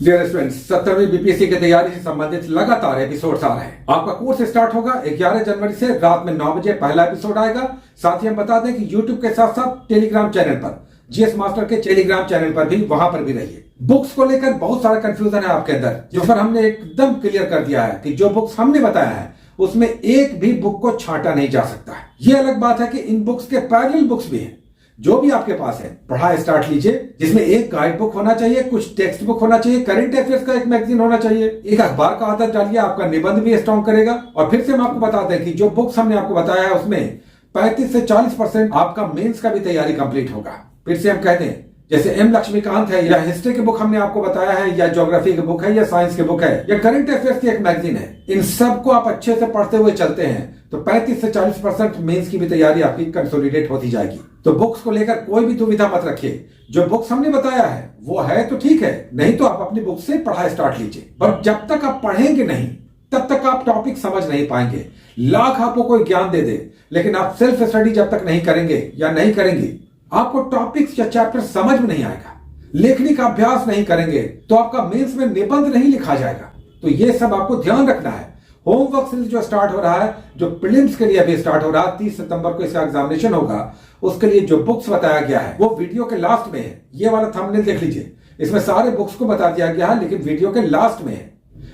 Dear students, 70वीं BPSC की तैयारी से संबंधित लगातार एपिसोड्स आ रहे हैं। आपका कोर्स स्टार्ट होगा 11 जनवरी से रात में 9 बजे पहला एपिसोड आएगा। साथ ही हम बता दें कि यूट्यूब के साथ साथ टेलीग्राम चैनल पर, जीएस मास्टर के टेलीग्राम चैनल पर भी, वहां पर भी रहिए। बुक्स को लेकर बहुत सारा कंफ्यूजन है आपके अंदर, जिस पर हमने एकदम क्लियर कर दिया है कि जो बुक्स हमने बताया है उसमें एक भी बुक को छांटा नहीं जा सकता है। यह अलग बात है कि इन बुक्स के पैरेलल बुक्स भी हैं। जो भी आपके पास है पढ़ाई स्टार्ट लीजिए, जिसमें एक गाइड बुक होना चाहिए, कुछ टेक्स्ट बुक होना चाहिए, करंट अफेयर्स का एक मैगजीन होना चाहिए, एक अखबार का आदत डालिए, आपका निबंध भी स्ट्रॉन्ग करेगा। और फिर से हम आपको बताते हैं कि जो बुक्स हमने आपको बताया है उसमें 35 से 40% आपका मेंस का भी तैयारी कंप्लीट होगा। फिर से हम कहते हैं, जैसे एम लक्ष्मीकांत है, या हिस्ट्री की बुक हमने आपको बताया है, या ज्योग्राफी की बुक है, या साइंस की बुक है, या करंट अफेयर्स की एक मैगजीन है, इन सब को आप अच्छे से पढ़ते हुए चलते हैं तो 35 से 40% मेंस की भी तैयारी आपकी कंसोलिडेट होती जाएगी। तो बुक्स को लेकर कोई भी दुविधा मत रखिए। जो बुक्स हमने बताया है वो है तो ठीक है, नहीं तो आप अपनी बुक से पढ़ाई स्टार्ट लीजिए। और जब तक आप पढ़ेंगे नहीं तब तक आप टॉपिक समझ नहीं पाएंगे। लाख आपको कोई ज्ञान दे दे, लेकिन आप सेल्फ स्टडी जब तक नहीं करेंगे या नहीं करेंगे, आपको टॉपिक्स या चैप्टर समझ में नहीं आएगा। लेखनी का अभ्यास नहीं करेंगे तो आपका मेंस में निबंध नहीं लिखा जाएगा। तो ये सब आपको ध्यान रखना है। होमवर्क सीरीज जो स्टार्ट हो रहा है, जो प्रीलिम्स के लिए अभी स्टार्ट हो रहा है, 30 सितंबर को इसका एग्जामिनेशन होगा, उसके लिए जो बुक्स बताया गया है वो वीडियो के लास्ट में है। ये वाला थंबनेल देख लीजिए, इसमें सारे बुक्स को बता दिया गया है, लेकिन वीडियो के लास्ट में है।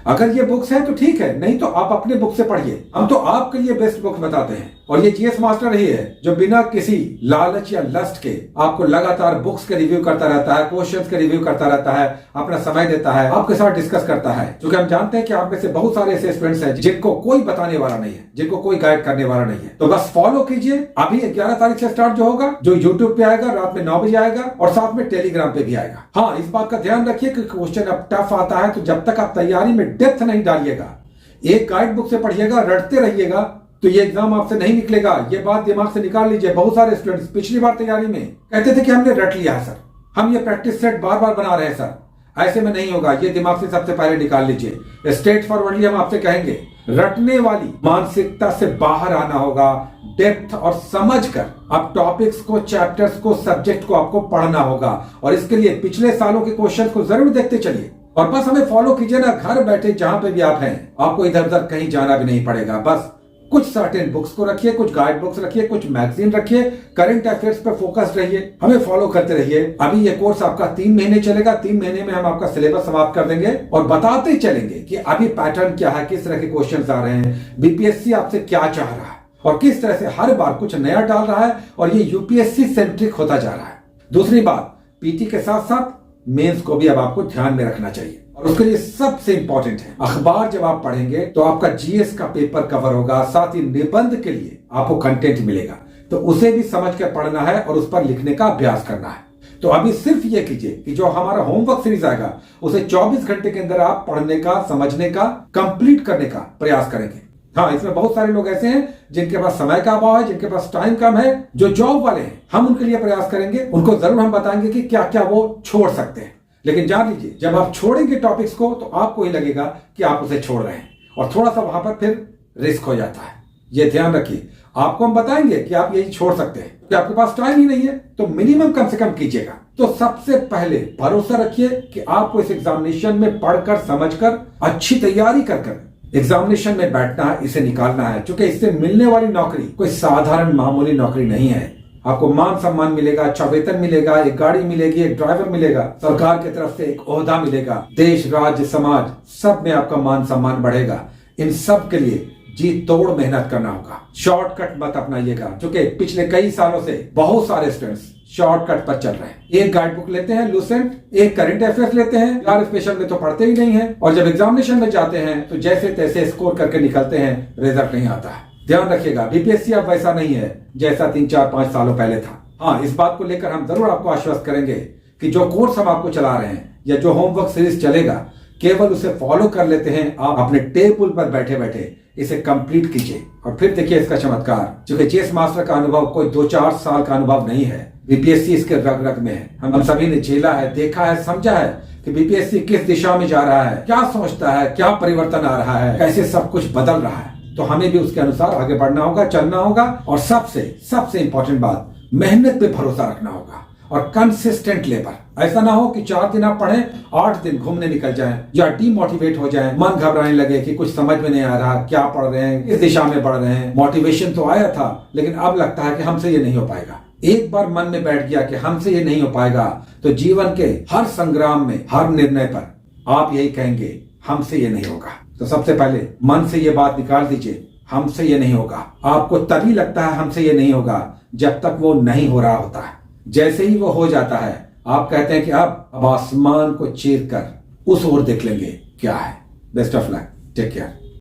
अगर ये बुक्स है तो ठीक है, नहीं तो आप अपने बुक से पढ़िए। हम तो आपके लिए बेस्ट बुक बताते हैं। और ये जीएस मास्टर ही है जो बिना किसी लालच या लस्ट के आपको लगातार बुक्स के रिव्यू करता रहता है, क्वेश्चंस के रिव्यू करता रहता है, अपना समय देता है, आपके साथ डिस्कस करता है। क्योंकि हम जानते हैं कि आप में से बहुत सारे ऐसे स्टूडेंट्स हैं जिनको कोई बताने वाला नहीं है, जिनको कोई गाइड करने वाला नहीं है। तो बस फॉलो कीजिए। अभी 11 तारीख से स्टार्ट जो होगा, जो यूट्यूब पे आएगा रात में 9 बजे आएगा, और साथ में टेलीग्राम पे भी आएगा। हाँ, इस बात का ध्यान रखिए कि क्वेश्चन अब टफ आता है तो जब तक आप तैयारी में डेप्थ नहीं डालिएगा, एक गाइड बुक से पढ़िएगा, रटते रहिएगा, तो ये एग्जाम आपसे नहीं निकलेगा। ये बात दिमाग से निकाल लीजिए। बहुत सारे स्टूडेंट्स पिछली बार तैयारी में कहते थे कि हमने रट लिया है सर, हम ये प्रैक्टिस सेट बार बार बना रहे हैं सर। ऐसे में नहीं होगा, ये दिमाग से सबसे पहले निकाल लीजिए। स्ट्रेट फॉरवर्डली हम आपसे कहेंगे, रटने वाली मानसिकता से बाहर आना होगा, डेप्थ और समझकर अब टॉपिक्स को, चैप्टर्स को, सब्जेक्ट को आपको पढ़ना होगा। और इसके लिए पिछले सालों के क्वेश्चन को जरूर देखते चलिए, और बस हमें फॉलो कीजिए ना। घर बैठे जहां पे भी आप हैं, आपको इधर उधर कहीं जाना भी नहीं पड़ेगा। बस कुछ सर्टेन बुक्स को रखिए, कुछ गाइड बुक्स रखिए, कुछ मैगजीन रखिए, करंट अफेयर्स पर फोकस्ड रहिए, हमें फॉलो करते रहिए। अभी ये कोर्स आपका 3 महीने चलेगा। 3 महीने में हम आपका सिलेबस समाप्त कर देंगे और बताते चलेंगे कि अभी पैटर्न क्या है, किस तरह के क्वेश्चंस आ रहे हैं, बीपीएससी आपसे क्या चाह रहा है, और किस तरह से हर बार कुछ नया डाल रहा है, और ये यूपीएससी सेंट्रिक होता जा रहा है। दूसरी बात, पीटी के साथ साथ मेंस को भी अब आपको ध्यान में रखना चाहिए, और उसके लिए सबसे इंपॉर्टेंट है अखबार। जब आप पढ़ेंगे तो आपका जीएस का पेपर कवर होगा, साथ ही निबंध के लिए आपको कंटेंट मिलेगा, तो उसे भी समझ कर पढ़ना है और उस पर लिखने का अभ्यास करना है। तो अभी सिर्फ ये कीजिए कि जो हमारा होमवर्क सीरीज आएगा उसे 24 घंटे के अंदर आप पढ़ने का, समझने का, कंप्लीट करने का प्रयास करेंगे। हाँ, इसमें बहुत सारे लोग ऐसे हैं जिनके पास समय का अभाव है, जिनके पास टाइम कम है, जो जॉब वाले हैं, हम उनके लिए प्रयास करेंगे। उनको जरूर हम बताएंगे कि क्या क्या वो छोड़ सकते हैं। लेकिन जान लीजिए, जब आप छोड़ेंगे टॉपिक्स को तो आपको ही लगेगा कि आप उसे छोड़ रहे हैं, और थोड़ा सा वहां पर फिर रिस्क हो जाता है। ये ध्यान रखिए। आपको हम बताएंगे कि आप यही छोड़ सकते हैं, क्योंकि आपके पास टाइम ही नहीं है, तो मिनिमम कम से कम कीजिएगा। तो सबसे पहले भरोसा रखिए कि आपको इस एग्जामिनेशन में पढ़कर, समझकर, अच्छी तैयारी कर एग्जामिनेशन में बैठना है, इसे निकालना है। क्योंकि इससे मिलने वाली नौकरी कोई साधारण मामूली नौकरी नहीं है। आपको मान सम्मान मिलेगा, अच्छा वेतन मिलेगा, एक गाड़ी मिलेगी, एक ड्राइवर मिलेगा, सरकार की तरफ से एक ओहदा मिलेगा, देश, राज्य, समाज सब में आपका मान सम्मान बढ़ेगा। इन सब के लिए जी तोड़ मेहनत करना होगा। शॉर्टकट मत अपनाइएगा, क्योंकि पिछले कई सालों से बहुत सारे स्टूडेंट्स शॉर्टकट पर चल रहे हैं। एक गाइड बुक लेते हैं लूसेंट, एक करंट अफेयर्स लेते हैं, यार स्पेशल में तो पढ़ते ही नहीं है, और जब एग्जामिनेशन में जाते हैं तो जैसे तैसे स्कोर करके निकलते हैं, रिजल्ट नहीं आता है। ध्यान रखिएगा, बीपीएससी अब वैसा नहीं है जैसा 3, 4, 5 सालों पहले था। हाँ, इस बात को लेकर हम जरूर आपको आश्वस्त करेंगे कि जो कोर्स हम आपको चला रहे हैं या जो होमवर्क सीरीज चलेगा, केवल उसे फॉलो कर लेते हैं आप अपने टेबल पर बैठे बैठे, इसे कंप्लीट कीजिए और फिर देखिए इसका चमत्कार। क्योंकि जीएस मास्टर का अनुभव कोई 2-4 साल का अनुभव नहीं है, बीपीएससी इसके रग रग में है। हम सभी ने झेला है, देखा है, समझा है कि बीपीएससी किस दिशा में जा रहा है, क्या सोचता है, क्या परिवर्तन आ रहा है, कैसे सब कुछ बदल रहा है। तो हमें भी उसके अनुसार आगे बढ़ना होगा, चलना होगा, और सबसे इंपॉर्टेंट बात, मेहनत पे भरोसा रखना होगा। और कंसिस्टेंट लेबर। ऐसा ना हो कि 4 दिन आप पढ़ें, 8 दिन घूमने निकल जाएं या डीमोटिवेट हो जाएं, मन घबराने लगे कि कुछ समझ में नहीं आ रहा, क्या पढ़ रहे हैं, इस दिशा में बढ़ रहे हैं। मोटिवेशन तो आया था लेकिन अब लगता है कि हमसे ये नहीं हो पाएगा। एक बार मन में बैठ गया कि हमसे ये नहीं हो पाएगा तो जीवन के हर संग्राम में, हर निर्णय पर आप यही कहेंगे हमसे ये नहीं होगा। तो सबसे पहले मन से ये बात निकाल दीजिए, हमसे ये नहीं होगा। आपको तभी लगता है हमसे ये नहीं होगा जब तक वो नहीं हो रहा होता है। जैसे ही वो हो जाता है आप कहते हैं कि अब आसमान को चीर कर उस ओर देख लेंगे क्या है। Best of luck, take care.